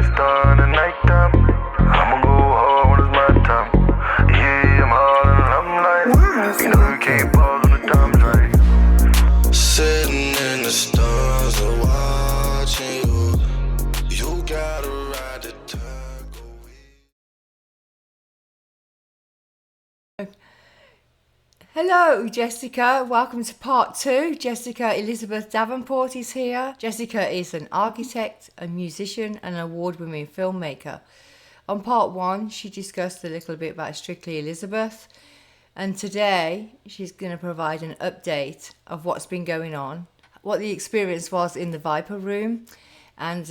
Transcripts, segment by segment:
a star in the nighttime. I'ma go hard when it's my time. Yeah, I'm hard and I'm like, you know you can't pause when the time's right. Sitting in the stars and watching you. You gotta ride the tug away. Hello, Jessica. Welcome to part 2. Jessica Elizabeth Davenport is here. Jessica is an architect, a musician, and an award-winning filmmaker. On part 1, she discussed a little bit about Strictly Elizabeth, and today she's going to provide an update of what's been going on, what the experience was in the Viper Room, and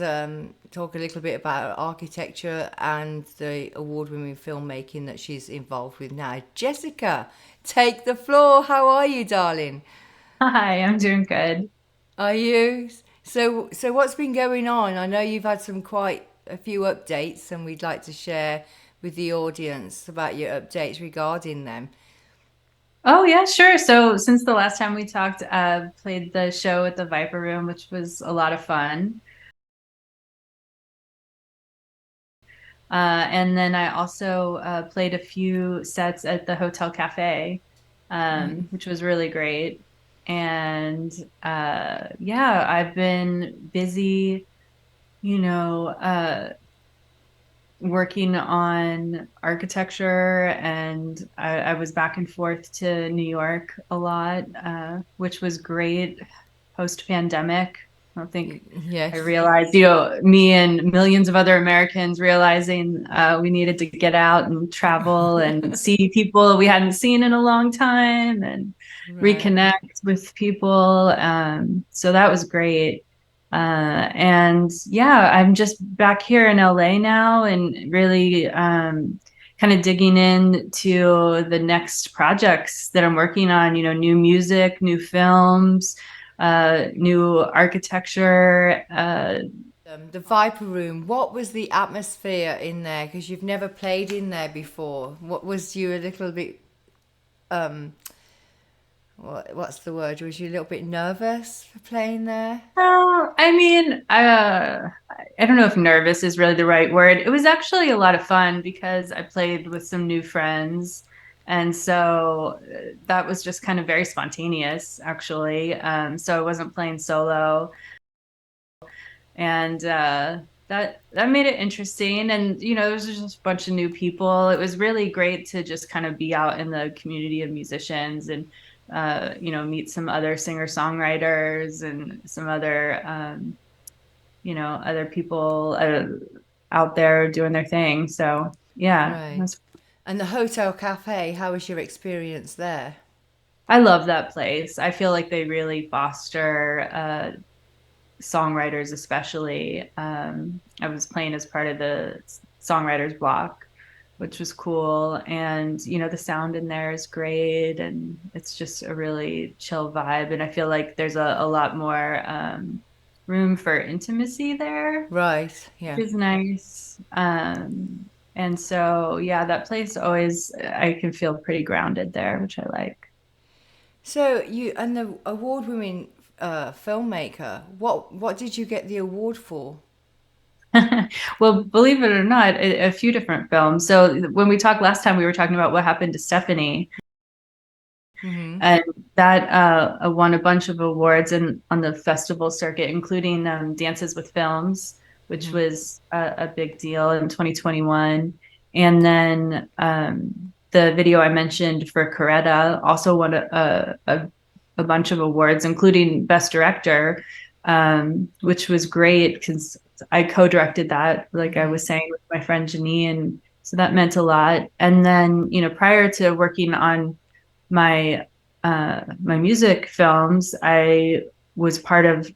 talk a little bit about architecture and the award-winning filmmaking that she's involved with now. Jessica, take the floor. How are you, darling? Hi, I'm doing good. Are you? So what's been going on? I know you've had quite a few updates, and we'd like to share with the audience about your updates regarding them. Oh, yeah, sure. So since the last time we talked, played the show at the Viper Room, which was a lot of fun. And then I also played a few sets at the Hotel Cafe, which was really great. And yeah, I've been busy, you know, working on architecture, and I was back and forth to New York a lot, which was great post-pandemic. I don't think I Yes. realized, me and millions of other Americans realizing we needed to get out and travel and see people we hadn't seen in a long time and Right. reconnect with people. So that was great. And yeah, I'm just back here in LA now and really kind of digging into the next projects that I'm working on, new music, new films, new architecture. The Viper Room. What was the atmosphere in there? Because you've never played in there before. What was you a little bit? Um, what's the word? Was you a little bit nervous for playing there? I mean, I don't know if nervous is really the right word. It was actually a lot of fun because I played with some new friends. And so that was just kind of very spontaneous, actually. So I wasn't playing solo. And that made it interesting. And, there was just a bunch of new people. It was really great to just kind of be out in the community of musicians and meet some other singer-songwriters and some other, other people out there doing their thing. So yeah, Right. And the Hotel Cafe. How was your experience there? I love that place. I feel like they really foster songwriters, especially. I was playing as part of the songwriters block, which was cool. And, the sound in there is great. And it's just a really chill vibe. And I feel like there's a lot more room for intimacy there, Right. which Yeah. is nice. And so, yeah, that place always, I can feel pretty grounded there, which I like. So you and the award-winning filmmaker. What did you get the award for? Well, believe it or not, a few different films. So when we talked last time, we were talking about what happened to Stephanie, Mm-hmm. and that won a bunch of awards on the festival circuit, including Dances with Films, which Mm-hmm. was a big deal in 2021. And then the video I mentioned for Coretta also won a bunch of awards, including Best Director, which was great because I co-directed that, like I Mm-hmm. was saying, with my friend Janine, and so that meant a lot. And then, prior to working on my my music films, I was part of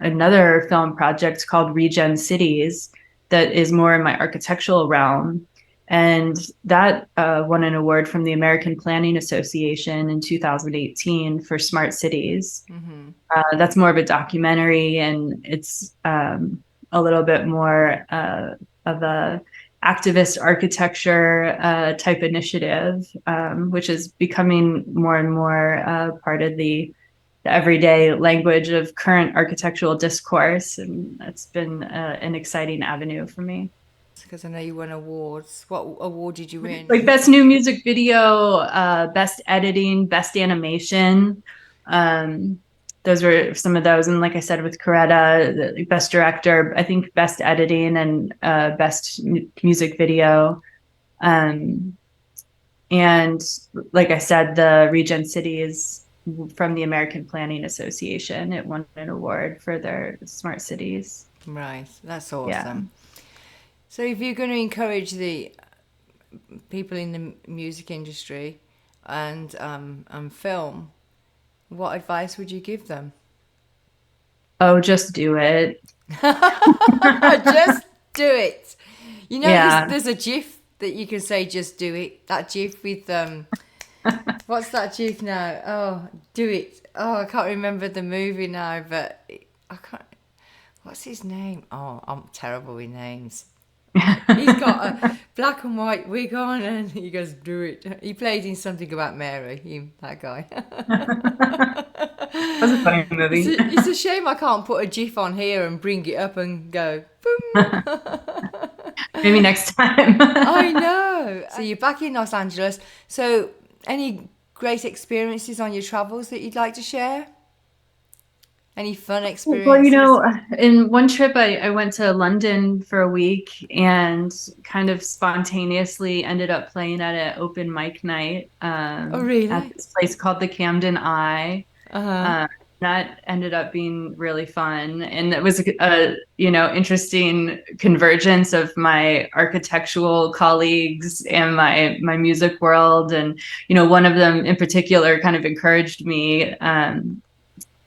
another film project called Regen Cities that is more in my architectural realm. And that won an award from the American Planning Association in 2018 for Smart Cities. Mm-hmm. That's more of a documentary, and it's a little bit more of a activist architecture type initiative, which is becoming more and more part of the the everyday language of current architectural discourse, and that's been an exciting avenue for me. Because I know you won awards. What award did you win? Like best new music video, best editing, best animation. Um, those were some of those. And like I said, with Coretta, the best director, I think best editing and best music video. Um, and like I said, the Regen City is from the American Planning Association. It won an award for their smart cities. Right, that's Yeah. awesome. So if you're going to encourage the people in the music industry and film, what advice would you give them? Oh, just do it. Just do it. You know, Yeah. there's a GIF that you can say, just do it. That GIF with, what's that GIF now? Oh, do it. Oh, I can't remember the movie now, but I can't. What's his name? Oh, I'm terrible with names. He's got a black and white wig on and he goes, do it. He played in Something About Mary, that guy. That's a funny movie. It's a shame I can't put a GIF on here and bring it up and go, boom. Maybe next time. I know. So you're back in Los Angeles. So any great experiences on your travels that you'd like to share? Any fun experiences? Well, you know, in one trip, I went to London for a week and kind of spontaneously ended up playing at an open mic night Oh, really? at this place called the Camden Eye. Uh-huh. That ended up being really fun, and it was a interesting convergence of my architectural colleagues and my music world. And one of them in particular kind of encouraged me.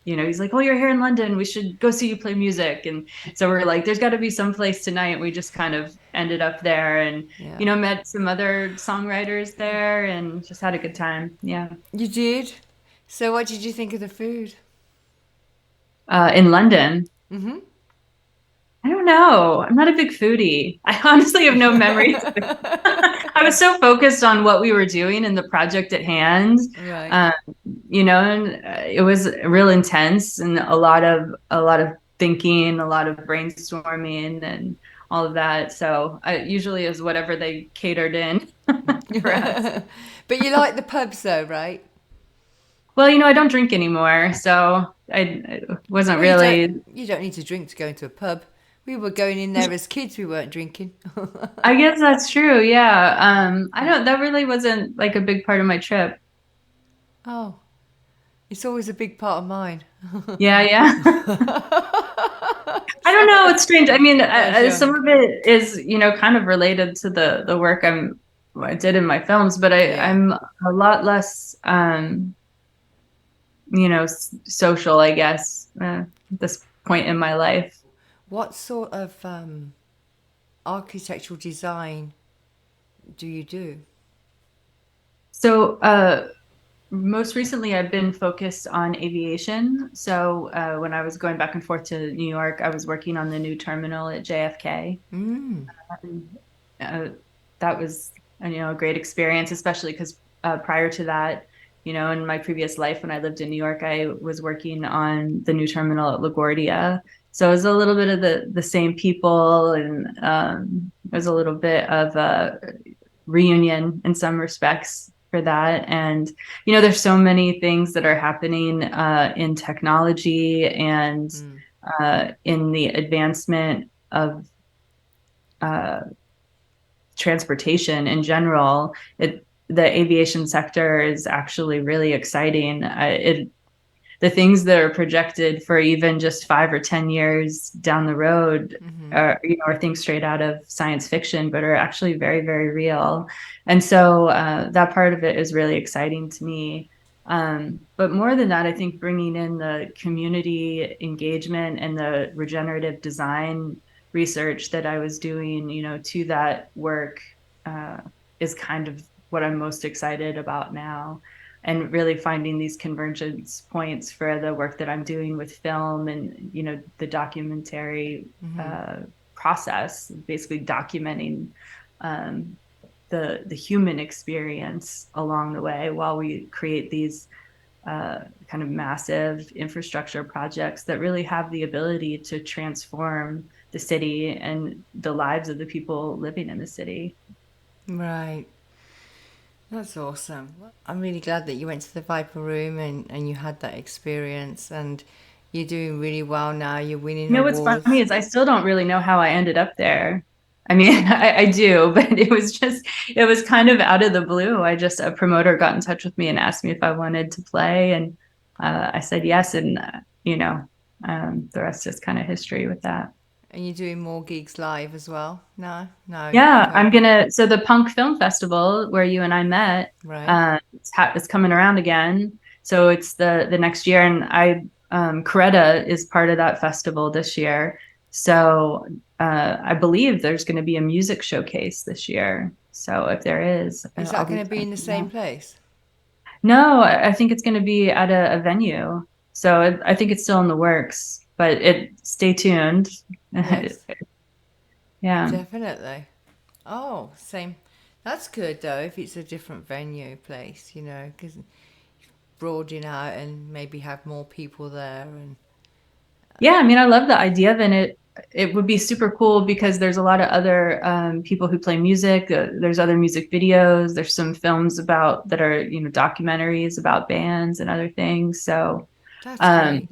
He's like, "Oh, you're here in London. We should go see you play music." And so we're like, "There's got to be some place tonight." We just kind of ended up there, and met some other songwriters there, and just had a good time. Yeah. You did? So what did you think of the food? In London. Mm-hmm. I don't know. I'm not a big foodie. I honestly have no memories. I was so focused on what we were doing and the project at hand. Right. And it was real intense and a lot of thinking, a lot of brainstorming and all of that. So usually it was whatever they catered in for us. But you like the pubs though, right? Well, I don't drink anymore, so I wasn't Well, really. You don't need to drink to go into a pub. We were going in there as kids. We weren't drinking. I guess that's true. Yeah. That really wasn't like a big part of my trip. Oh, it's always a big part of mine. Yeah. I don't know. It's strange. I mean, Sure. some of it is, kind of related to the work I did in my films, but I'm a lot less, social, I guess, at this point in my life. What sort of architectural design do you do? So, most recently, I've been focused on aviation. So when I was going back and forth to New York, I was working on the new terminal at JFK. That was, a great experience, especially because prior to that, in my previous life, when I lived in New York, I was working on the new terminal at LaGuardia. So it was a little bit of the same people, and it was a little bit of a reunion in some respects for that. And there's so many things that are happening in technology and in the advancement of transportation in general. The aviation sector is actually really exciting. The things that are projected for even just 5 or 10 years down the road are things straight out of science fiction, but are actually very, very real. And so that part of it is really exciting to me. But more than that, I think bringing in the community engagement and the regenerative design research that I was doing, to that work is kind of what I'm most excited about now. And really finding these convergence points for the work that I'm doing with film and, the documentary process, basically documenting the human experience along the way while we create these kind of massive infrastructure projects that really have the ability to transform the city and the lives of the people living in the city. Right. That's awesome. I'm really glad that you went to the Viper Room and you had that experience, and you're doing really well now. You're winning You know what's funny awards. is I still don't really know how I ended up there. I mean, I do, but it was kind of out of the blue. A promoter got in touch with me and asked me if I wanted to play, and I said yes, and the rest is kind of history with that. And you're doing more gigs live as well? No? No. Yeah, Okay. so the Punk Film Festival where you and I met, Right. it's coming around again. So it's the next year, and Coretta is part of that festival this year. So I believe there's going to be a music showcase this year. So if there is, Is I'll that be going to be in playing. the same place? No, I think it's going to be at a venue. So I think it's still in the works, but stay tuned. Yes, Yeah. definitely. Oh, same. That's good though, if it's a different venue place, because broaden out and maybe have more people there. And Yeah, I mean, I love the idea of it. It would be super cool because there's a lot of other people who play music. There's other music videos. There's some films about that are, documentaries about bands and other things. So, that's um,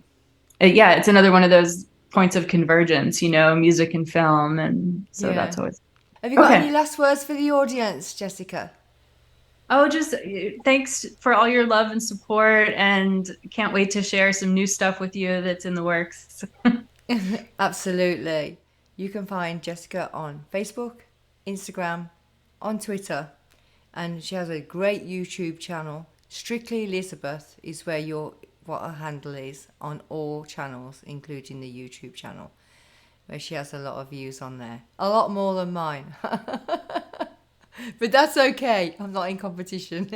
great. yeah, it's another one of those points of convergence, music and film, and so Yeah. that's always Have you got okay. any last words for the audience, Jessica? Oh, just thanks for all your love and support, and can't wait to share some new stuff with you that's in the works. Absolutely. You can find Jessica on Facebook, Instagram, on Twitter, and she has a great YouTube channel. Strictly Elizabeth is what her handle is on all channels, including the YouTube channel, where she has a lot of views on there. A lot more than mine. But that's okay. I'm not in competition.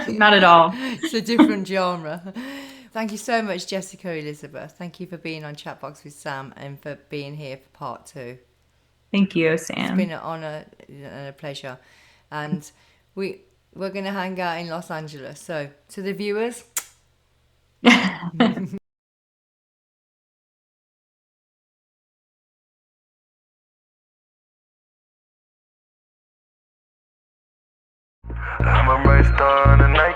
Not at all. It's a different genre. Thank you so much, Jessica Elizabeth. Thank you for being on Chatbox with Sam and for being here for part 2. Thank you, It's been Sam. an honour and a pleasure. And we're going to hang out in Los Angeles. So, to the viewers, I'm a bright star in the night.